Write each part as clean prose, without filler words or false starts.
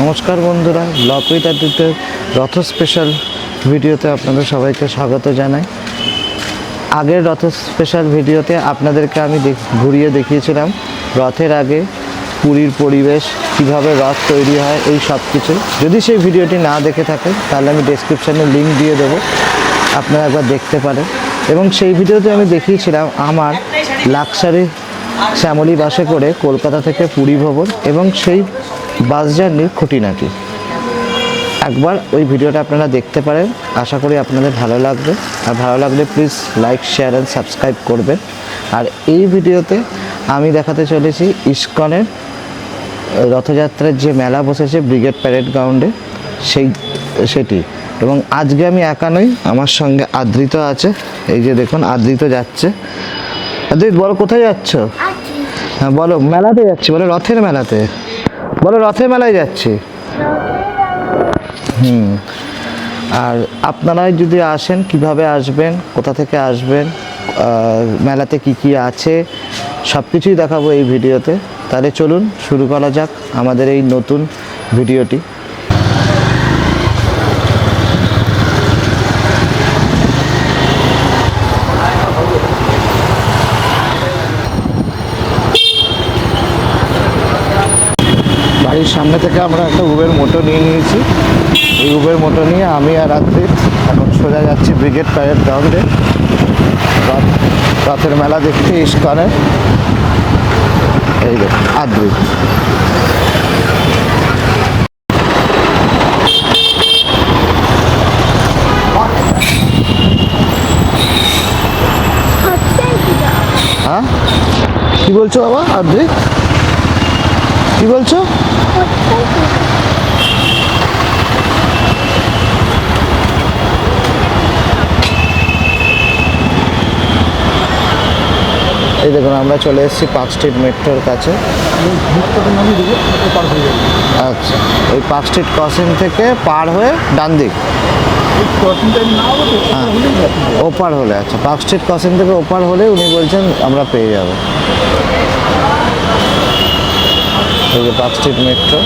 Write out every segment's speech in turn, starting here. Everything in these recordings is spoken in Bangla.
নমস্কার বন্ধুরা, ব্লগ উইথ আদিত্যের রথ স্পেশাল ভিডিওতে আপনাদের সবাইকে স্বাগত জানাই। আগের রথ স্পেশাল ভিডিওতে আপনাদেরকে আমি ঘুরিয়ে দেখিয়েছিলাম রথের আগে পুরীর পরিবেশ, কীভাবে রথ তৈরি হয়, এই সব কিছু। যদি সেই ভিডিওটি না দেখে থাকেন তাহলে আমি ডেসক্রিপশানে লিঙ্ক দিয়ে দেবো, আপনারা একবার দেখতে পারেন। এবং সেই ভিডিওতে আমি দেখিয়েছিলাম আমার লাক্সারি শ্যামলী বাসে করে কলকাতা থেকে পুরী ভ্রমণ এবং সেই বাস জার্নির খুঁটিনাটি। একবার ওই ভিডিওটা আপনারা দেখতে পারেন, আশা করি আপনাদের ভালো লাগবে। আর ভালো লাগলে please like, share and subscribe করবেন। আর এই ভিডিওতে আমি দেখাতে চলেছি ইস্কনের রথযাত্রার যে মেলা বসেছে ব্রিগেড প্যারেড গ্রাউন্ডে, সেটি। এবং আজকে আমি একা নই, আমার সঙ্গে আদ্রিত আছে। এই যে দেখুন, আদ্রিত যাচ্ছে। আদ্রিত বলো, কোথায় যাচ্ছ? হ্যাঁ বলো। মেলাতে যাচ্ছি বলো, রথের মেলাতে বলো, রথের মেলায় যাচ্ছি। আর আপনারাই যদি আসেন, কিভাবে আসবেন, কোথা থেকে আসবেন, মেলাতে কি কি আছে, সব কিছুই দেখাবো এই ভিডিওতে। তাহলে চলুন শুরু করা যাক আমাদের এই নতুন ভিডিওটি। বাড়ির সামনে থেকে আমরা একটা উবের মোটো নিয়ে নিয়েছি। এই উবের মোটো নিয়ে আমি আর আদ্রিত এখন সোজা যাচ্ছি ব্রিগেড প্যারেড গ্রাউন্ডে রথের মেলা দেখতে, ইস্কনের। এই দেখুন আদ্রিত। হ্যাঁ কি বলছো বাবা? আদ্রিত কি বলছো? এই দেখুন, আমরা চলে এসেছি পার্ক স্ট্রিট মেট্রোর কাছে। আচ্ছা, ওই পার্ক স্ট্রিট ক্রসিং থেকে পার হয়ে ডান দিক, হ্যাঁ ওপার হলে। আচ্ছা, পার্ক স্ট্রিট ক্রসিং থেকে ওপার হলে উনি বলছেন আমরা পেয়ে যাব। এই যে পার্ক স্ট্রিট মেট্রো।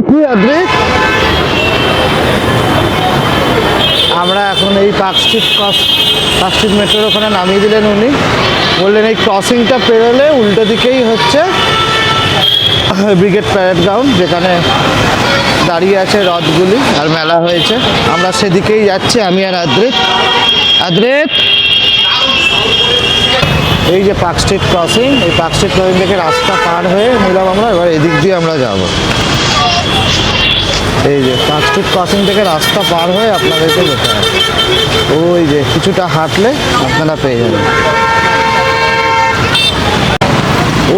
কি আদ্রিত, আমরা এখন এই পার্ক স্ট্রিট মেট্রোর ওখানে নামিয়ে দিলেন উনি। বললেন এই ক্রসিংটা পেরোলে উল্টো দিকেই হচ্ছে ব্রিগেড প্যারেড গ্রাউন্ড, যেখানে দাঁড়িয়ে আছে রথগুলি আর মেলা হয়েছে। আমরা সেদিকেই যাচ্ছি, আমি আর আদ্রিত। এই যে পার্ক স্ট্রিট ক্রসিং, এই পার্ক স্ট্রিট ক্রসিং থেকে রাস্তা পার হয়ে নিলাম আমরা। এবার এদিক দিয়ে আমরা যাব। এই যে পার্ক স্ট্রিট ক্রসিং থেকে রাস্তা পার হয়ে আপনাদেরকে যেতে হবে। ওই যে কিছুটা হাঁটলে আপনারা পেয়ে যাবেন।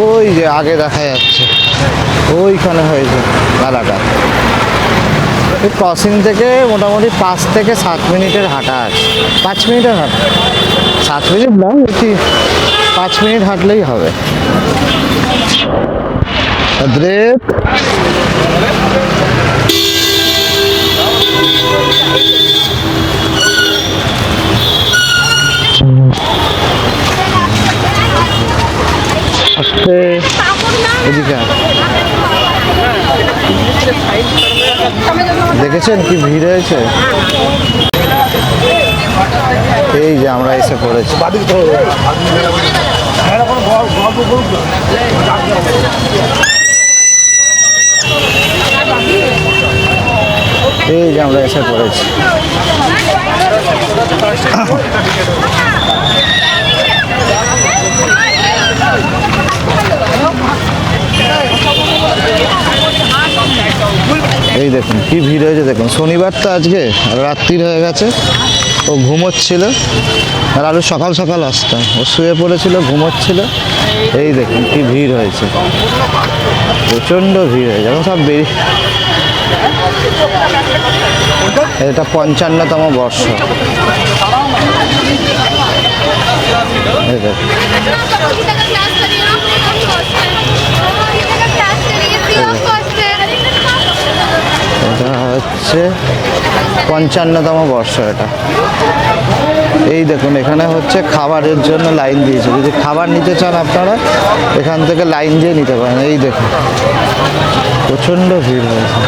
ওই যে আগে দেখা যাচ্ছে, ওইখানে হয়েছে মেলাটা। এই ক্রসিং থেকে মোটামুটি 5 থেকে 7 মিনিটের হাঁটা আছে। 5 মিনিটের হাঁটা, 7 মিনিট না, 5 মিনিট হাঁটলেই হবে। আদ্রিত আস্তে এদিকে। দেখেছেন কি ভিড় হয়েছে? এই যে আমরা এসে পড়েছি। এই যে আমরা এসে পড়েছি। এই দেখুন কি ভিড় হয়েছে দেখুন। শনিবার তো আজকে, রাত্রির হয়ে গেছে। ও ঘুমোচ্ছিল, আর আরো সকাল সকাল আসতাম। ও শুয়ে পড়েছিল, ঘুমোচ্ছিল। এই দেখুন কি ভিড় হয়েছে, প্রচণ্ড ভিড় হয়েছে। এখন সব এটা 55তম বর্ষ। এই দেখুন, এটা হচ্ছে 55তম বর্ষ এটা। এই দেখুন এখানে হচ্ছে খাবারের জন্য লাইন দিয়েছে, যদি খাবার নিতে চান আপনারা এখান থেকে লাইন দিয়ে নিতে পারেন। এই দেখুন প্রচণ্ড ভিড় হয়েছে।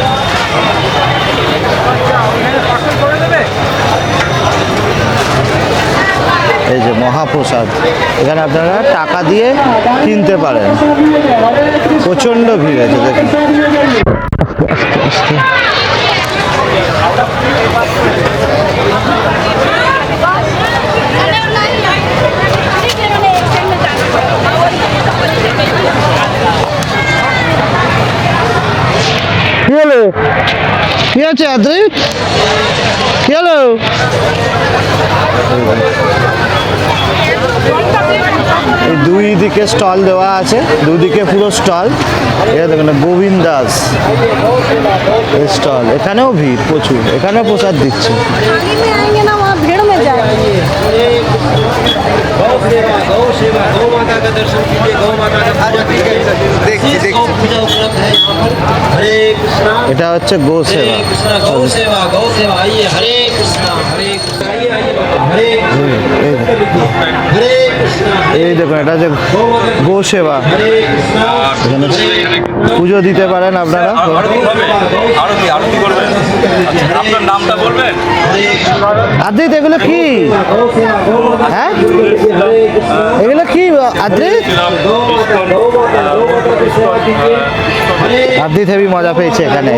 এই যে মহাপ্রসাদ, এখানে আপনারা টাকা দিয়ে কিনতে পারেন। প্রচণ্ড ভিড় আছে দেখুন। কি হলো, কি আছে আদ্রিত, কি হলো? এই দুই দিকে স্টল দেওয়া আছে, দুদিকে পুরো স্টল। এটা দেখুন গোবিন্দাস স্টল, এখানেও ভিড় প্রচুর, এখানেও প্রসাদ দিচ্ছে। এটা হচ্ছে গো সেবা। এই দেখুন এটা হচ্ছে গো সেবা, এখানে পুজো দিতে পারেন আপনারা। আপনার নামটা বলবেন? আদ্রিত এগুলো কি? হ্যাঁ এগুলো কি আদ্রিত? আদ্রিত হেবি মজা পেয়েছে এখানে।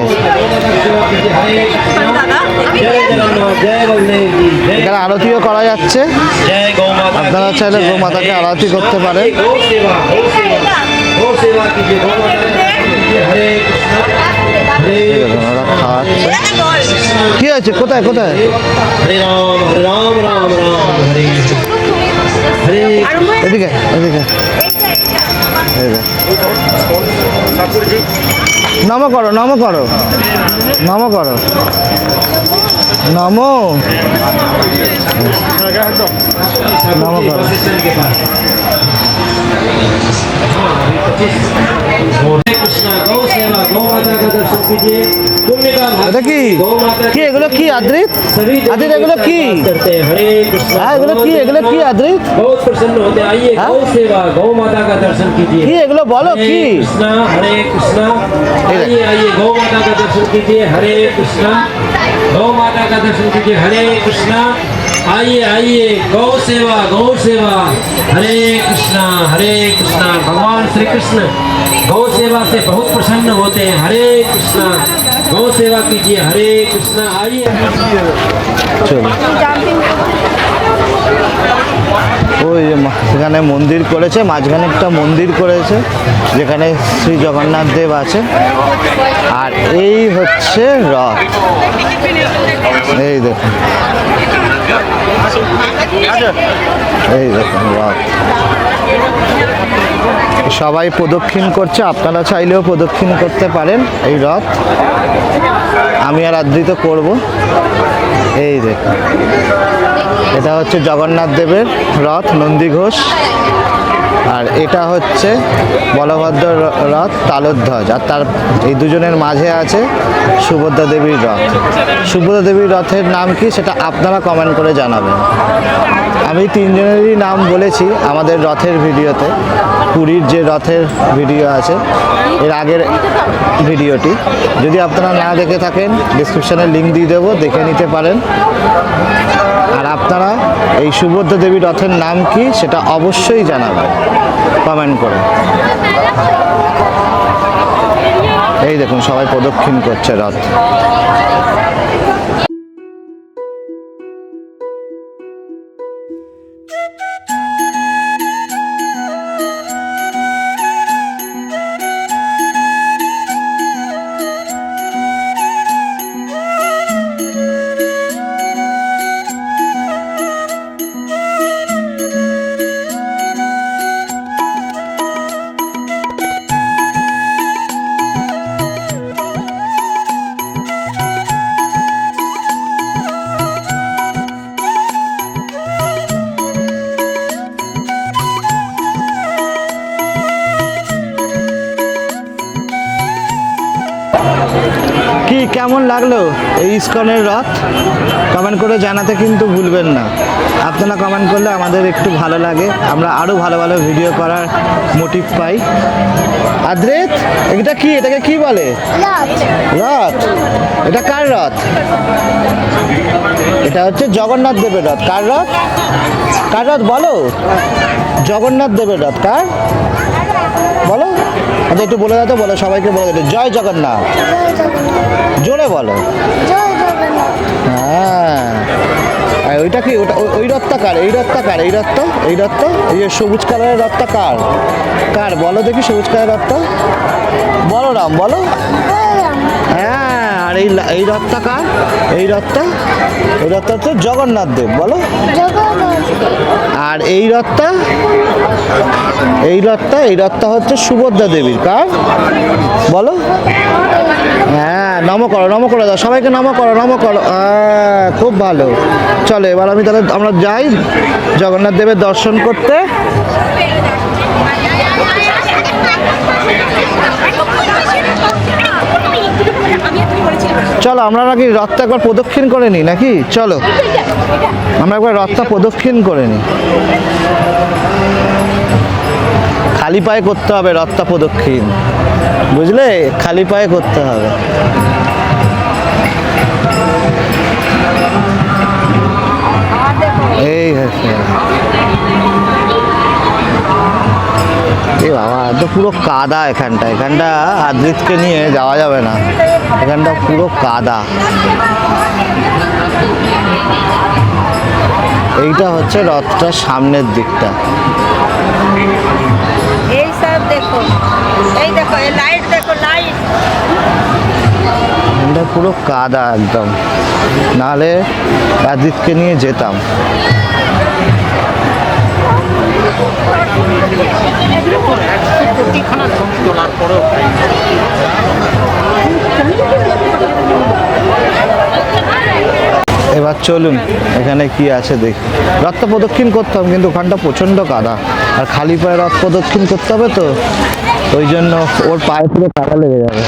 এখানে আরতিও করা যাচ্ছে, আপনারা চাইলে গো মাতাকে আরতি করতে পারেন। ওরা খাওয়াচ্ছে। কি আছে, কোথায় কোথায়? এদিকে এদিকে নম করো, নম করো, নম করো, নমো নম করো। এটা কি কি এগুলো কি আদ্রিত? আদ্রিত এগুলো কি? হ্যাঁ এগুলো কি, এগুলো কি আদ্রিত? बहुत प्रसन्न होते हैं। आइए गौ सेवा, गौ माता का दर्शन कीजिए। কি এগুলো বলো কি? हरे कृष्णा, आइए आइए गौ माता का दर्शन कीजिए। हरे कृष्णा, गौ माता का दर्शन कीजिए। हरे कृष्णा, आइए आइए गौ सेवा। हरे कृष्णा भगवान श्री कृष्ण गौ सेवा से बहुत प्रसन्न होते हैं। हरे कृष्णा, गौ सेवा कीजिए। हरे कृष्णा, आइए। চলো ওই যে সেখানে মন্দির করেছে, মাঝখানে একটা মন্দির করেছে যেখানে শ্রী জগন্নাথ দেব আছে। আর এই হচ্ছে রথ, এই দেখুন, এই দেখুন রথ। সবাই প্রদক্ষিণ করছে, আপনারা চাইলেও প্রদক্ষিণ করতে পারেন এই রথ। আমি আর আদ্রিত করব। এই দেখুন এটা হচ্ছে জগন্নাথ দেবের রথ নন্দীঘোষ, আর এটা হচ্ছে বলভদ্র রথ তালধ্বজ, আর তার এই দুজনের মাঝে আছে সুভদ্রা দেবীর রথ। সুভদ্রা দেবীর রথের নাম কি সেটা আপনারা কমেন্ট করে জানাবেন। আমি তিনজনেরই নাম বলেছি আমাদের রথের ভিডিওতে, পুরীর যে রথের ভিডিও আছে এর আগের ভিডিওটি, যদি আপনারা না দেখে থাকেন ডিসক্রিপশানে লিঙ্ক দিয়ে দেবো, দেখে নিতে পারেন। আর আপনারা এই সুভদ্রা দেবীর রথের নাম কি সেটা অবশ্যই জানাবেন কমেন্ট করে। এই দেখুন সবাই প্রদক্ষিণ করছে রথ। কেমন লাগলো এই ইসকনের রথ কমেন্ট করে জানাতে কিন্তু ভুলবেন না। আপনারা কমেন্ট করলে আমাদের একটু ভালো লাগে, আমরা আরও ভালো ভালো ভিডিও করার মোটিভ পাই। আদ্রিত, এটা কি, এটাকে কি বলে? রথ। এটা কার রথ? এটা হচ্ছে জগন্নাথ দেবের রথ। কার রথ? কার রথ বলো? জগন্নাথ দেবের রথ। কার বলো? আচ্ছা একটু বলে দাও তো, বলো, সবাইকে বলে দাও, জয় জগন্নাথ। জোরে বলো। হ্যাঁ, আর ওইটা কি, ওটা ওই রথটা কার? এই রথটা কার? এই রথটা, এই রথটা, এই যে সবুজ কালারের রথটা কার? কার বলো দেখি, সবুজ কালারের রথটা বলো, রাম বলো। হ্যাঁ, আর এই রথটা কার? এই রথটা, এই রথটা হচ্ছে জগন্নাথ দেব। বলো। আর এই রথটা, এই রথটা, এই রথটা হচ্ছে সুভদ্রা দেবীর। কার বলো? হ্যাঁ, নম করো, নম করে দাও, সবাইকে নম করো, নম করো। খুব ভালো। চলো এবার আমি তাহলে আমরা যাই জগন্নাথ দেবের দর্শন করতে। চলো আমরা নাকি রথটা একবার প্রদক্ষিণ করে নিই নাকি? চলো আমরা একবার রথটা প্রদক্ষিণ করে নিই। খালি পায়ে করতে হবে রথটা প্রদক্ষিণ, বুঝলে? খালি পায়ে করতে হবে। এই হচ্ছে এ বাবা, তো পুরো কাদা এখানটা। এখানটা আদ্রিতকে নিয়ে যাওয়া যাবে না, এখানটা পুরো কাদা। এইটা হচ্ছে রথটার সামনের দিকটা। এই সব দেখো, এই দেখো, এই লাইট দেখো, লাইট। এটা পুরো কাদা একদম, নাহলে আদ্রিতকে নিয়ে যেতাম। এবার চলুন এখানে কি আছে দেখি। রথটা প্রদক্ষিণ করতাম কিন্তু ওখানটা প্রচণ্ড কাদা, আর খালি পায়ে রথ প্রদক্ষিণ করতে হবে তো ওই জন্য ওর পায়ে পুরো কাদা লেগে যাবে।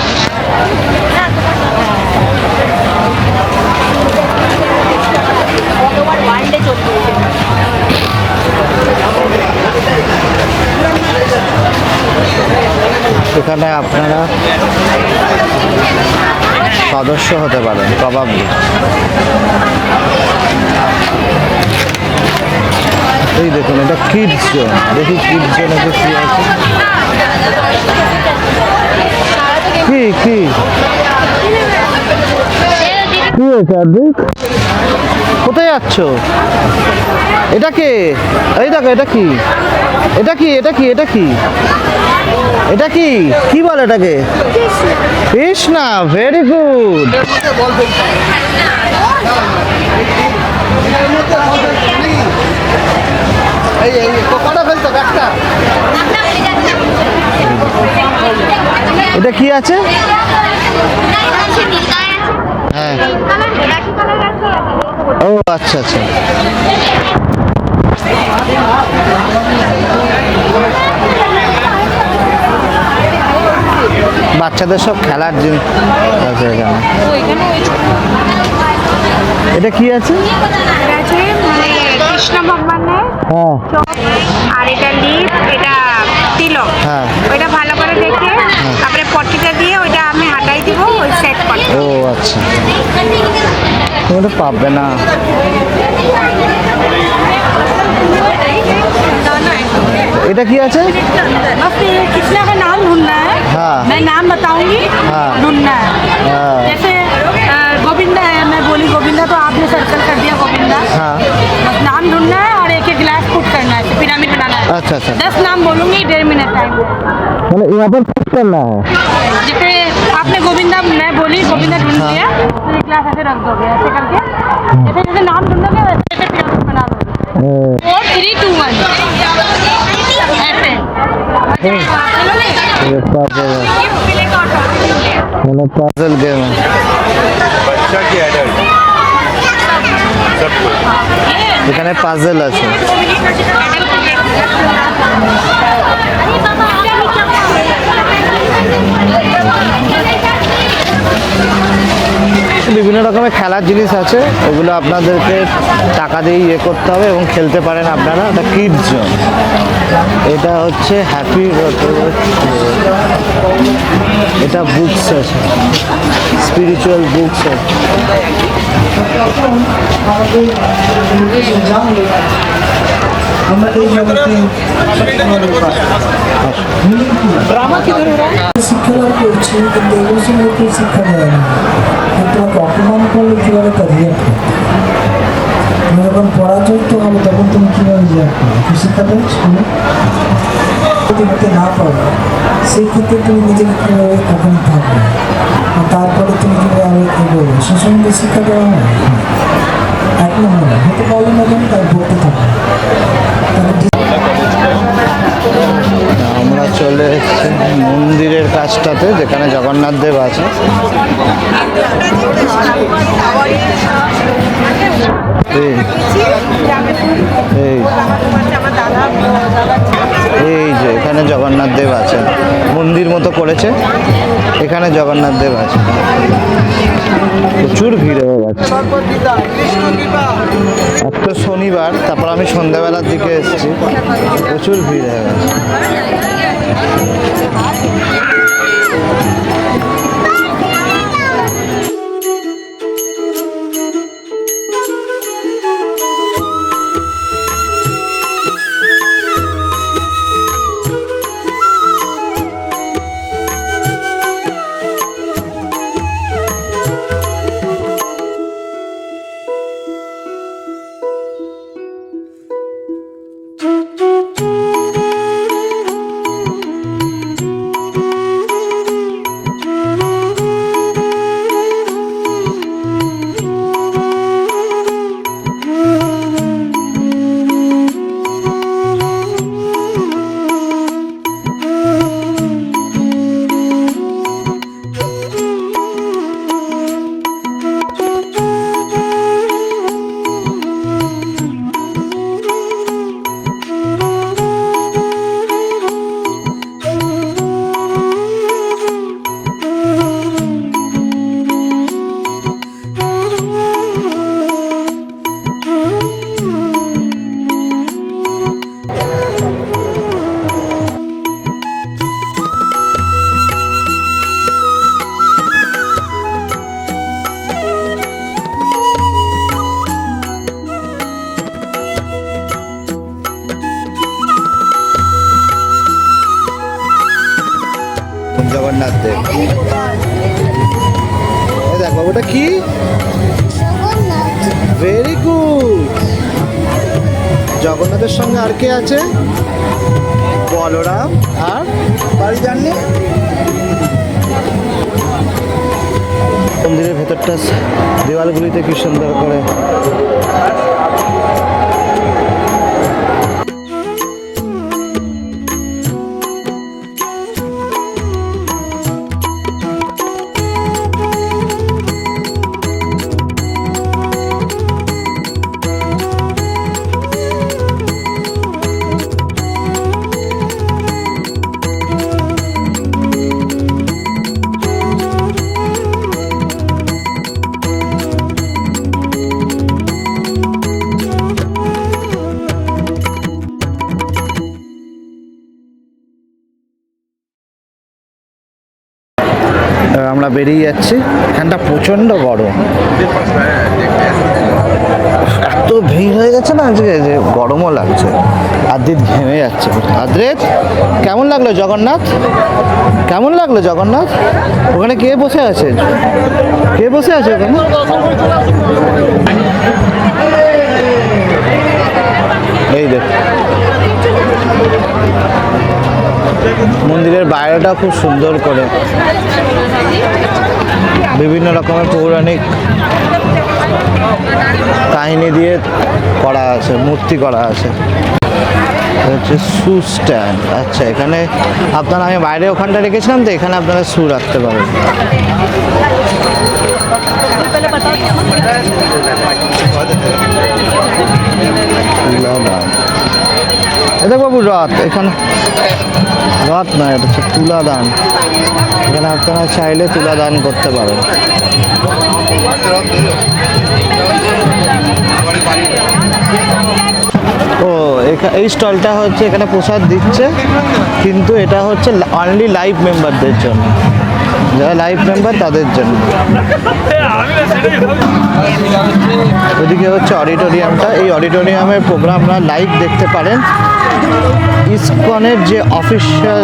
সেখানে আপনারা সদস্য হতে পারেন প্রবাবলি। এই দেখুন, এটা কিডস জোন। দেখি কিডস জোনে কি আছে। কি কি কি হয়েছে আদ্রিত? কোথায় যাচ্ছ? এটা কে? এই দেখো, এটা কি, এটা কি, এটা কি, এটা কি, এটা কি, কি বলে এটাকে? কৃষ্ণা। Very good. এটা কি আছে? হ্যাঁ, ও আচ্ছা আচ্ছা। বাচ্চাদের সব খেলার জিনিস আছে এখানে। এটা কি আছে? কৃষ্ণ ভগবানের হ্যাঁ, আর এটা লিপ, এটা তিলক। হ্যাঁ। ওইটা ভালো করে দেখে তারপরে পট্টিটা দিয়ে ওইটা আমি হাঁটাই দিব, ওই সেট করে। ও আচ্ছা, তুমি তো পাবে না। এটা কি আছে? बस ये कृष्णा का नाम ढूंढना है। हाँ। मैं नाम बताऊंगी, हाँ। ढूंढना है। हाँ। जैसे गोविंदा है, मैं बोली गोविंदा तो आपने सर्कल कर दिया गोविंदा। हाँ। बस नाम ढूंढना है और एक एक गिलास पुट करना है, पिरामिड बनाना है। अच्छा अच्छा, 10 नाम बोलूंगी, 1.5 मिनट टाइम। मतलब यहाँ पर कुछ करना है। जैसे आपने गोविंदा, मैं बोली गोविंदा ढूंढ लिया, तो एक गिलास ऐसे रख दोगे, ऐसे करके जैसे जैसे नाम ढूंढोगे वैसे वैसे पिरामिड बना दोगे। 4 3 2 1 ऐसे। ये puzzle है, मतलब puzzle game है। बच्चा की एडल्ट सबको এখানে পাজল আছে। খেলার জিনিস আছে, ওগুলো আপনাদেরকে টাকা দিয়ে ইয়ে করতে হবে এবং খেলতে পারেন আপনারা। এটা কিডস জোন, এটা হচ্ছে হ্যাপি, এটা বুকস আছে, স্পিরিচুয়াল বুকস আছে। শিক্ষালাভ করছি, কিন্তু এগুলো সময় কেউ শিক্ষা দেয় না। তোমাকে অপমান করলে কীভাবে তা রিয়াক্ট করতে, তুমি যখন পরাজয়িত হবে তখন তুমি কীভাবে রিয়াক্ট করবে, কি শিক্ষা দেয় স্কুলে? যদি হতে না পারো সেই ক্ষেত্রে তুমি নিজেকে কীভাবে ওখানে থাকবে, আর তারপরে তুমি কীভাবে এগোবে, সে সম্বন্ধে শিক্ষা দেওয়া হয়। এক নম্বর হতে পারলে না কেন তার পড়তে থাকবে। আমরা চলে এসেছি মন্দিরের কাছটাতে, যেখানে জগন্নাথ দেব আছে। এই এই যে এখানে জগন্নাথ দেব আছে, মন্দির মতো করেছে, এখানে জগন্নাথ দেব আছে। প্রচুর ভিড় হয়ে গেছে, আজ তো শনিবার, তারপর আমি সন্ধ্যাবেলার দিকে এসেছি, প্রচুর ভিড় হয়ে গেছে। জগন্নাথ দেব, এই দেখো ওটা কি, ভেরি গুড। জগন্নাথের সঙ্গে আর কে আছে? বলরাম আর বাড়ি যাননি। মন্দিরের ভেতরটা দেওয়ালগুলিতে কি সুন্দর করে আমরা বেরিয়ে যাচ্ছি। এখানটা প্রচণ্ড গরম, এত ভিড় হয়ে গেছে না আজকে যে গরমও লাগছে। আদ্রিত ঘেমে যাচ্ছে। আদ্রিত, কেমন লাগলো জগন্নাথ? কেমন লাগলো জগন্নাথ? ওখানে কে বসে আছে? কে বসে আছে ওখানে? এই দেখ, মন্দিরের বাইরেটা খুব সুন্দর করে বিভিন্ন রকমের পৌরাণিক কাহিনী দিয়ে করা আছে, মূর্তি করা আছে। হচ্ছে শু স্ট্যান্ড। আচ্ছা, এখানে আপনারা, আমি বাইরে ওখানটা রেখেছিলাম তো, এখানে আপনারা শু রাখতে পারেন। এটা বাবু রথ, এখানে রথ নয়, এটা হচ্ছে তুলা দান। এখানে আপনারা চাইলে তুলা দান করতে পারেন। এই স্টলটা হচ্ছে এখানে প্রসাদ দিচ্ছে, কিন্তু এটা হচ্ছে অনলি লাইভ মেম্বারদের জন্য, যারা লাইভ মেম্বার তাদের জন্য। ওদিকে হচ্ছে অডিটোরিয়ামটা, এই অডিটোরিয়ামের প্রোগ্রাম আপনারা লাইভ দেখতে পারেন ইসকনের যে অফিসিয়াল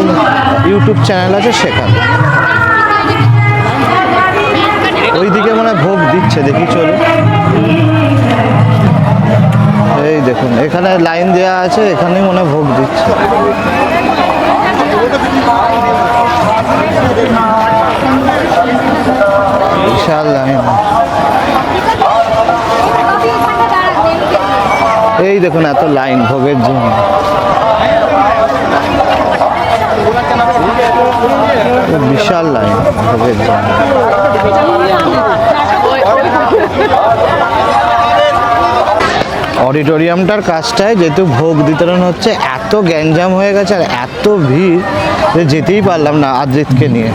ইউটিউব চ্যানেল আছে সেখানে। ওইদিকে মনে হয় ভোগ দিচ্ছে, দেখি চলো। এই দেখুন এখানে লাইন দেওয়া আছে, এখানেই মনে হয় ভোগ দিচ্ছে। বিশাল লাইন। এই দেখুন এত লাইন ভোগের জন্য। বিশাল লাইন ভোগের জন্য। অডিটোরিয়ামটার কাজটায় যেহেতু ভোগ বিতরণ হচ্ছে, এত গ্যাঞ্জাম হয়ে গেছে আর এত ভিড় যে যেতেই পারলাম না আদ্রিতকে নিয়ে,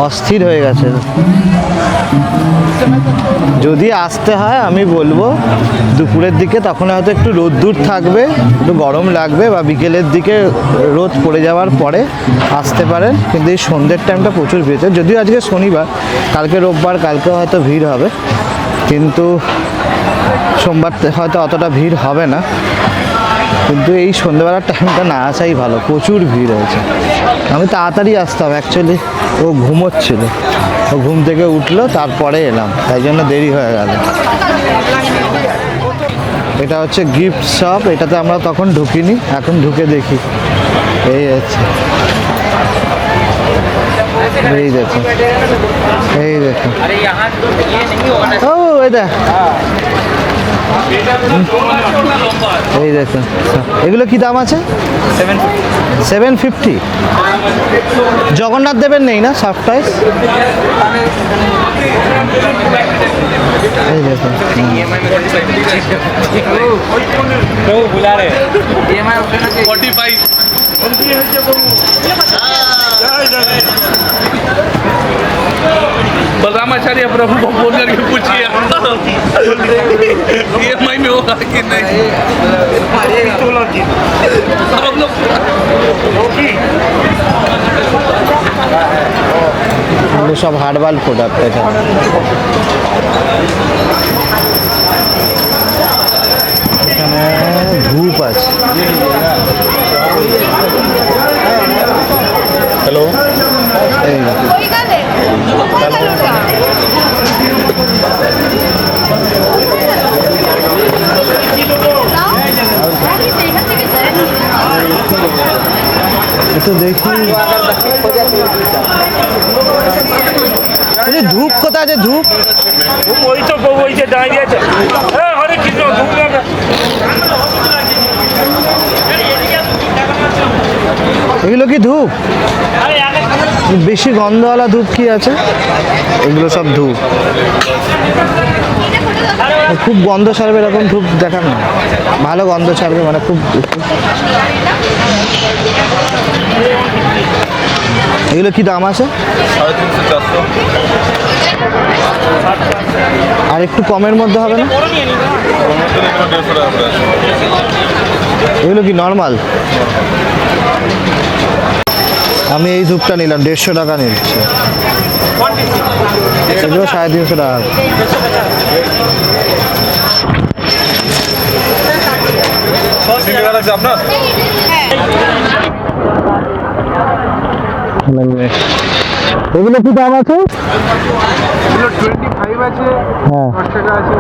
অস্থির হয়ে গেছে। যদি আসতে হয় আমি বলবো দুপুরের দিকে, তখন হয়তো একটু রোদ্দুর থাকবে, একটু গরম লাগবে, বা বিকেলের দিকে রোদ পড়ে যাওয়ার পরে আসতে পারেন। কিন্তু এই সন্ধ্যের টাইমটা প্রচুর ভিড়, যদিও আজকে শনিবার, কালকে রোববার, কালকে হয়তো ভিড় হবে, কিন্তু সোমবার হয়তো অতটা ভিড় হবে না। কিন্তু এই সন্ধ্যেবেলার টাইমটা না আসাই ভালো, প্রচুর ভিড় হয়েছে। আমি তাড়াতাড়ি আসতাম, অ্যাকচুয়ালি ও ঘুমোচ্ছিল, ও ঘুম থেকে উঠলো তারপরে এলাম, তাই জন্য দেরি হয়ে গেল। এটা হচ্ছে গিফট শপ, এটাতে আমরা তখন ঢুকিনি, এখন ঢুকে দেখি। এই আছে, এই দেখো, এই দেখো, ও এই দেখ, এই দেখো। এগুলো কি দাম আছে? 750। জগন্নাথ দেবের নেই না সারপ্রাইজ? এই দেখো, बलरामाचार्य प्रभु को फोन करके पूछिए EMI में होगा कि नहीं। सब लोग এগুলো সব হার্বাল প্রোডাক্ট। এখানে এখানে ধূপ আছে। हेलो এই দেখো, একটু দেখি ধূপ কোথায় আছে? ধূপ ওই তো ওই যে দাঁড়িয়ে আছে, হরে কৃষ্ণ ধূপ লাগা। এগুলো কি ধূপ? বেশি গন্ধওয়ালা ধূপ কি আছে? এগুলো সব ধূপ, খুব গন্ধ ছাড়বে এরকম ধূপ দেখান না, ভালো গন্ধ ছাড়বে, মানে খুব। এগুলো কি দাম আছে? 350-400। আর একটু কমের মধ্যে হবে না? এগুলো কি নর্মাল? আমি এই ধূপটা নিলাম, 150 টাকা নিচ্ছে। এগুলো 350 টাকা। আপনার এগুলো কি দাম আছে? এগুলো 25 আছে, হ্যাঁ 10 টাকা আছে,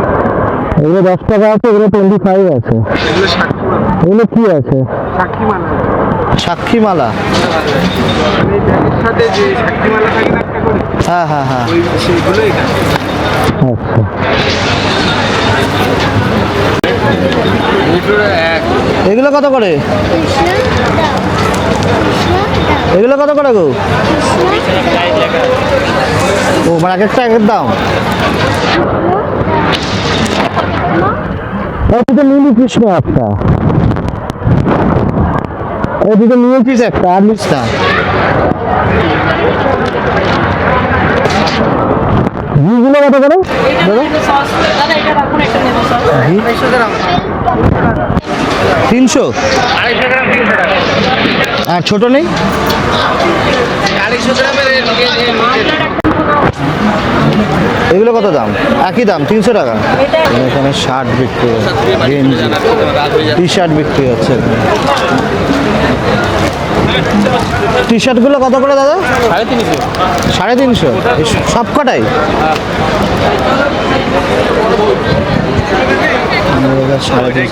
এগুলো 10 টাকা আছে, এগুলো 25 আছে। এগুলো সাক্ষী মালা। এগুলো কি আছে? সাক্ষী মালা, সাক্ষী মালা। মানে ব্যাগের সাথে যে সাক্ষী মালা থাকে না একটা করে, হ্যাঁ হ্যাঁ হ্যাঁ, ওই সেইগুলো এটা। আচ্ছা। এগুলো কত করে? এগুলো কত করে গো? ও মানে এক একটা একের দাম। এদিকে নীল কৃষ্ণ একটা, এদিকে নিয়েছিস একটা, আর নিস না। ঘিগুলো কত করে দাদা? দাদা এটা রাখুন, একটা নেবো সস। ঘি 300 250 গ্রাম 300 টাকা। আর ছোট নেই? 250 গ্রামের এগুলো কত দাম? একই দাম 300 টাকা। এখানে শার্ট বিক্রি হচ্ছে, গেঞ্জি টি শার্ট বিক্রি হচ্ছে। টি শার্টগুলো কত করে দাদা? 350 সব কটাই? 350।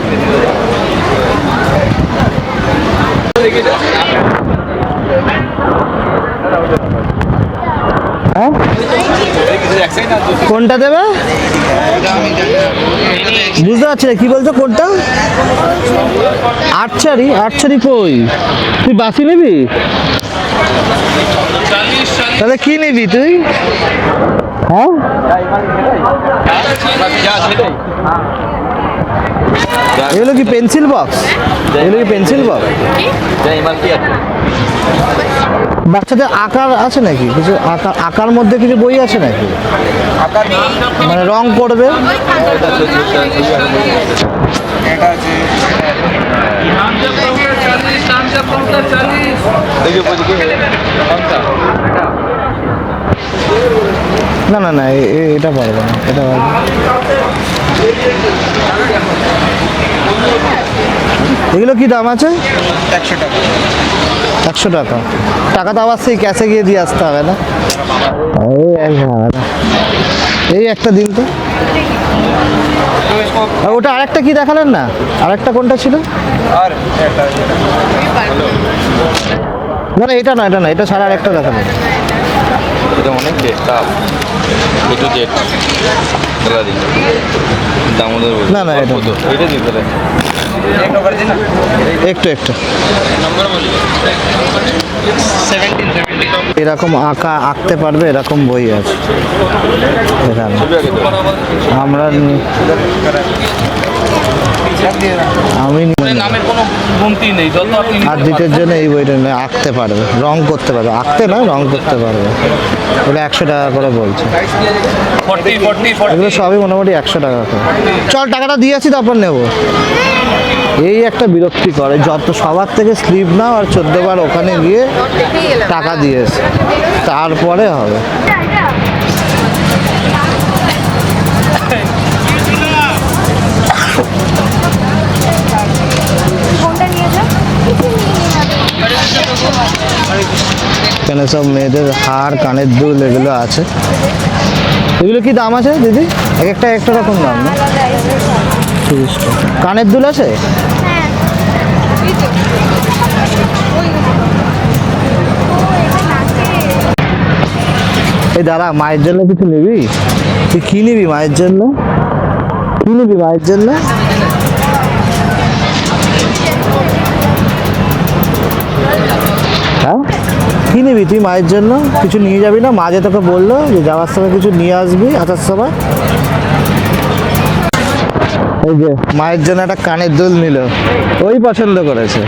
কোনটা দেবে বুঝতে পারছি না, কি বলছো কোনটা? আটচারি? আটচারি কই? তুই বাসি নিবি? তাহলে কি নিবি তুই? হ্যাঁ এগুলো কি পেন্সিল বক্স? এগুলো কি পেন্সিল বক্স? বাচ্চাদের আঁকার আছে নাকি কিছু? আঁকার মধ্যে কিছু বই আছে নাকি? মানে রং করবে? না না না এটা পারবে না, এটা পারবে। এগুলো কি দাম আছে? 100 টাকা। 100 টাকা। টাকা তো আবার সেই ক্যাশে গিয়ে দিয়ে আসতে হবে না? এই একটা দিন তো। আর ওটা আরেকটা কি দেখালেন না? আরেকটা কোনটা ছিল? আর এটা না না এটা না, এটা না, এটা ছাড়া আরেকটা দেখালেন। এটা অনেক টাফ একটু জেট খেলা দিন দামোদর বলি না, না, এটা না। এটা দিতে পারে এক অরিজিনাল একটু একটু নম্বর বলি 17 এরকম আঁকতে পারবে এরকম বই আছে এখানে। আমরা আমি নামের কোনো কমতি নেই যত আপনি আর্জিতের জন্য এই বইটা নিয়ে আঁকতে পারবে, রং করতে পারবে, আঁকতে না রং করতে পারবে। ওটা 100 টাকা করে বলছে। 40 এগুলো সবই মোটামুটি 100 টাকা করে। চল টাকাটা দিয়ে আসি তারপর নেবো। এই একটা বিরক্তি করে, যত সবার থেকে স্লিপ নাও আর 14 বার ওখানে গিয়ে টাকা দিয়েছে তারপরে হবে। এখানে সব মেয়েদের হার, কানের দুল এগুলো আছে। এগুলো কি দাম আছে দিদি? এক একটা একটা রকম দাম না? 30 টাকা। কানের দুল আছে? এই দাঁড়া, মায়ের জন্য কিছু নিবি? তুই কি নিবি মায়ের জন্য? কি নিবি মায়ের জন্য? হ্যাঁ কি নিবি তুই মায়ের জন্য? কিছু নিয়ে যাবি না? মা যে তোকে বললো যে যাওয়ার সময় কিছু নিয়ে আসবি, আসার সময়। এই যে মায়ের জন্য একটা কানের দুল নিল, ওই পছন্দ করেছে।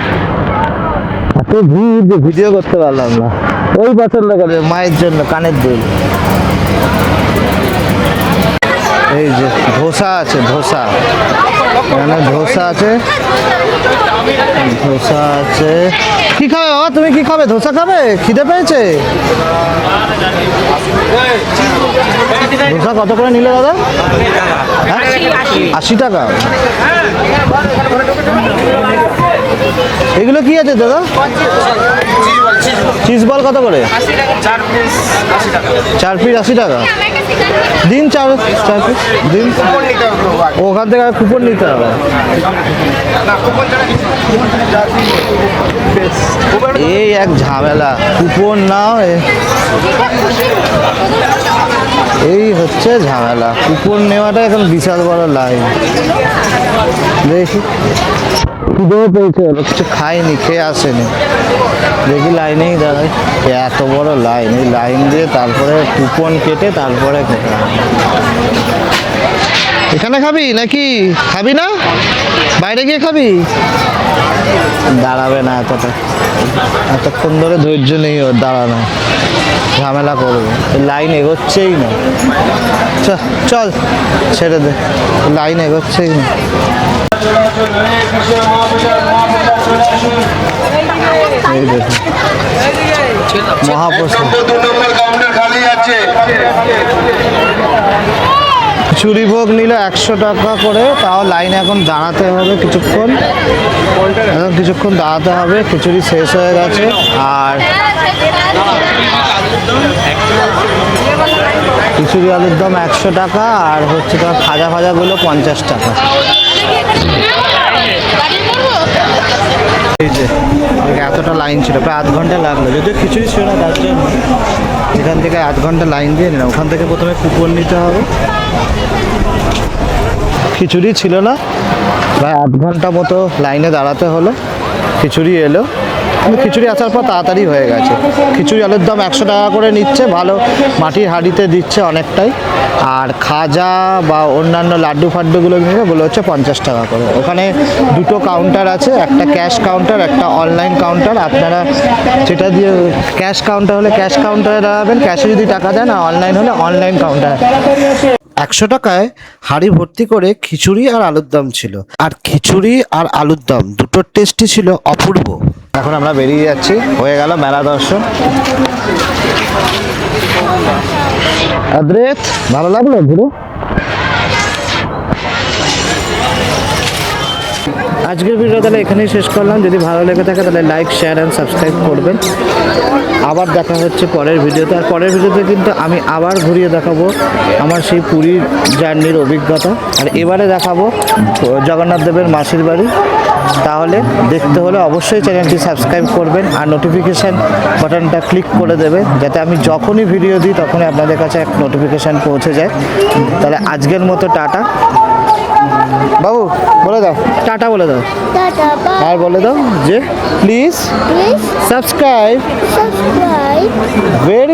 এত ভিড় যে ভিডিও করতে পারলাম না। ওই পছন্দ করেছে মায়ের জন্য কানের দুল। এই যে ধোসা আছে, ধোসা এখানে ধোসা আছে, ধোসা আছে। কি খাবে বাবা তুমি? কি খাবে? ধোসা খাবে? খিদে পেয়েছে? ধোসা কত করে নিলে দাদা? 80 টাকা। এগুলো কি আছে দাদা? চিজ বল কত করে? 4 পিস 80 টাকা। দিন 4 পিস দিন। ওখান থেকে কুপন নিতে হবে। এই এক ঝামেলা, কুপন নাও। এই হচ্ছে ঝামেলা, কুপন নেওয়াটা এখন বিশাল বড় লাইন। দেখি খিদেও পেয়েছে, কিছু খাইনি, খেয়ে আসেনি। দেখি লাইনেই দাঁড়াই, এত বড় লাইন। এই লাইন দিয়ে তারপরে কুপন কেটে তারপরে খেতে হবে। এখানে খাবি নাকি? খাবি না? বাইরে গিয়ে খাবি? দাঁড়াবে না এতক্ষণ ধরে ধৈর্য নেই ওর দাঁড়ানো, ঝামেলা করবে, লাইন এগোচ্ছেই না। চল ছেড়ে দে, লাইন এগোচ্ছেই না। এই দেখুন মহাপ্রসাদ। খিচুড়ি ভোগ নিল 100 টাকা করে, তাও লাইনে এখন দাঁড়াতে হবে কিছুক্ষণ, দাঁড়াতে হবে। খিচুড়ি শেষ হয়ে গেছে। আর খিচুড়ি আলুর দম 100 টাকা, আর হচ্ছে তোমার ভাজাগুলো 50 টাকা। এই যে এতটা লাইন ছিল, প্রায় আধ ঘন্টা লাগলো, যদিও খিচুড়ি ছিল না তার জন্য। এখান থেকে আধ ঘন্টা লাইন দিয়ে নিলাম, ওখান থেকে প্রথমে কুপন নিতে হবে। খিচুড়ি ছিল না, প্রায় আধ ঘন্টা মতো লাইনে দাঁড়াতে হলো। খিচুড়ি এলো, কিন্তু খিচুড়ি আসার পর তাড়াতাড়ি হয়ে গেছে। খিচুড়ি আলুর দম 100 টাকা করে নিচ্ছে, ভালো মাটির হাঁড়িতে দিচ্ছে অনেকটাই। আর খাজা বা অন্যান্য লাড্ডু ফাড্ডুগুলো নিলে বলে হচ্ছে 50 টাকা করে। ওখানে দুটো কাউন্টার আছে, একটা ক্যাশ কাউন্টার, একটা অনলাইন কাউন্টার। আপনারা যেটা দিয়ে ক্যাশ কাউন্টার হলে ক্যাশ কাউন্টারে দাঁড়াবেন, ক্যাশে যদি টাকা দেন, আর অনলাইন হলে অনলাইন কাউন্টার। 100 টাকায় হাঁড়ি ভর্তি করে খিচুড়ি আর আলুর দম ছিল, আর খিচুড়ি আর আলুর দম দুটোর টেস্টই ছিল অপূর্ব। এখন আমরা বেরিয়ে যাচ্ছি, হয়ে গেল মেলা দর্শন। আদ্রেত ভালো লাগলো ঘুরে? আজকের ভিডিও তাহলে এখানেই শেষ করলাম। যদি ভালো লেগে থাকে তাহলে লাইক, শেয়ার অ্যান্ড সাবস্ক্রাইব করবেন। আবার দেখা হচ্ছে পরের ভিডিওতে। আর পরের ভিডিওতে কিন্তু আমি আবার ঘুরিয়ে দেখাবো আমার সেই পুরীর জার্নির অভিজ্ঞতা। আর এবারে দেখাবো জগন্নাথ দেবের মাসির বাড়ি। তাহলে দেখতে হলে অবশ্যই চ্যানেলটি সাবস্ক্রাইব করবেন, আর নোটিফিকেশান বাটনটা ক্লিক করে দেবেন, যাতে আমি যখনই ভিডিও দিই তখনই আপনাদের কাছে এক নোটিফিকেশান পৌঁছে যায়। তাহলে আজকের মতো টাটা। বাবু বলে দাও টাটা, বলে দাও আর বলে দাও যে প্লিজ সাবস্ক্রাইব ভেরি